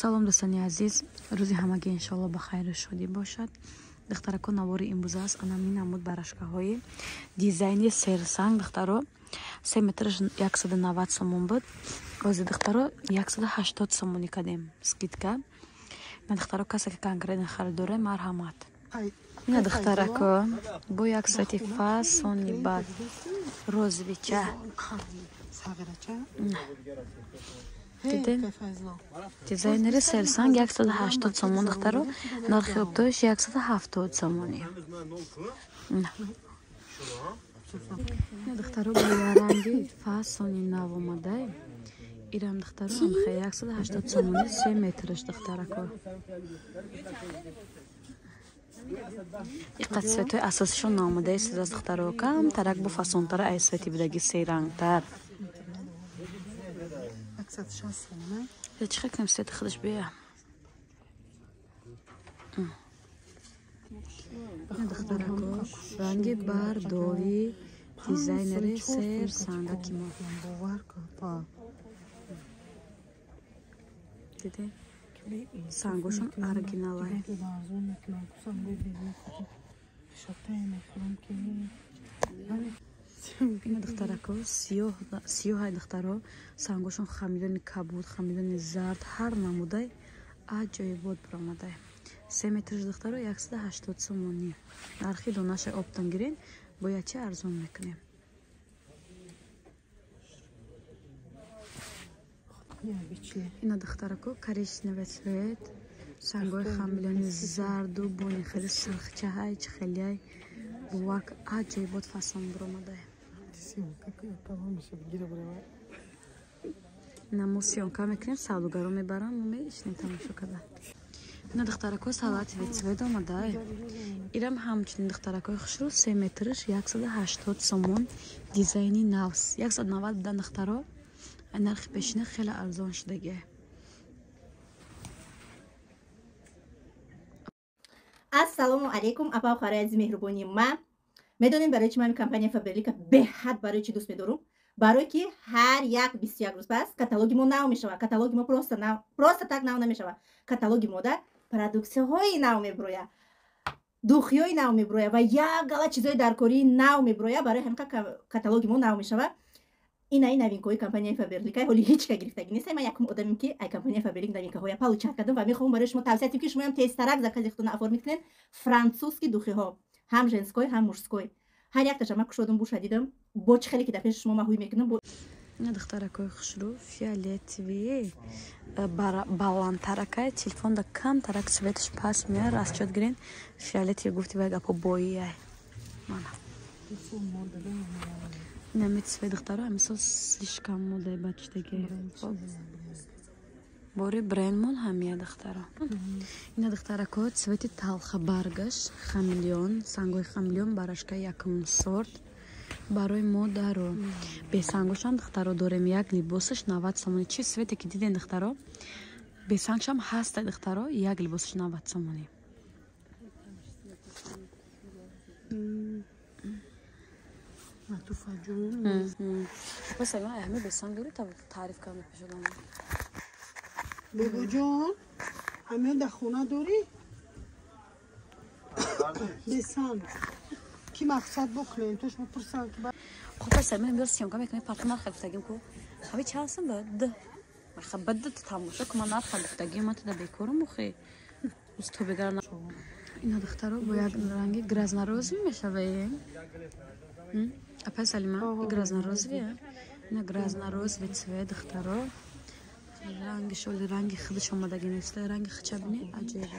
салом дӯстони азиз, рӯзи ҳамагӣ иншоалло ба хайру шодӣ бошад. духтарако навори имрӯз аст анами намуд барашкаҳои дизайни серсанг. духтаро 3 метраш 190 сомон буд. ози духтаро 180 сомонӣ кардем скидка. на духтаро касе ки конкретно харидоре марҳамат. на духтарако бо як сати фасони бад розвича дизайнери серсанг 180 сомон. духтаро нархи оптоиш 170 сомонӣ. духтаро бо ранги фасони нав омадай ирам духтаро амхе 180 сомонӣ 3 метраш. духтарако иққат светои асосишон наомадаи сиз духтаро кам тарак бо фасонтара ай свети будаги серангтар. чихе кунем свети худаш бия. духтарако ранги бардои дизайнери серсанга кимо диде сангошон оригиналай. ина духтарако сиёҳай. духтаро сангошон хамилони кабуд, хамилони зард, ҳар намудай аҷоибот биромадай. 3 метраш духтаро 180 сомонӣ. нархи донаша оптон гирин бояд чи арзон мекунем. ина духтарако коричневый цвет, сангои хамилони зарду бони хели сирхчаҳай чихелияй бувак аҷоибот фасон биромадай. намо сиёнка мекунем, савдогаро мебарам меишнем тамошо карда. ина духтарако салатовый цвет омадай. ирам ҳамчунин духтаракои хушрӯ 3 метраш 180 сомон дизайни навс 190 будан. духтаро нархи пешина хеле арзон шудагие. ассалому алейкум апа хараи ази меҳрубони ма. медонем барои чи ман компания фаберлика беҳад барои чи дӯст медорум. барои ки ҳар як 21 рӯз пас каталоги мо нав мешава. каталоги мо просто так нав намешава. каталоги мода продуксияҳои нав мебироя, духиёи нав мебироя ва як гала чизои даркории нав мебироя. барои ҳамин каталоги мо нав мешава. инаи новинкаҳои компанияи фаберлика ҳоли ҳеч ка гирифтагӣ нест. ман якум одамем ки ай компанияи фаберлик новинкаҳоя получат кардам ва мехоҳам барои шумо тавсия диҳам ки шумоям тезтарак закази худтона оформид кунед. французски духиҳо ҳам женской ҳам мужской ҳар якташа ман кушодам буша дидам бо чи хеле ки дар пеши шумо ман ҳуй мекунам. ина духтаракои хушрӯ фиолетовии баландтаракай телефон да кам тарак светаш пас меяр расчёт гирин фиолетови гуфти вай гапо боияй мана намед свет духтаро амисо слишком модаи бачдаги бори брендмон ҳамия духтаро. ина духтарако цвети талха баргаш хамилён сангои хамилён барашка якум сорт барои модаро бесангошам духтаро дорем. як либосаш 90 сомонӣ. чи свете ки диден духтаро бесангшам ҳаста духтаро як либосаш 90 сомонӣ. ҳамин бесанг дори таъриф карда пешодам. бобоҷон ҳамин дар хона дорӣ бесанг ки мақсад бо клиентош мепурсанд. хуб паса мен бёр сиёнка мекунем парта нарх гуфтагим ку хаби часм бад маха бад тамошо ку ман нарх гуфтагим ман туда бекорам охи устобигар. ина духтаро бо як ранги грязнорозови мешавае. апай салима грязнорозовия. ина грязнорозови цвет духтаро ранги шоли ранги худаш омадаги неста. ранги хичабини аҷоиб.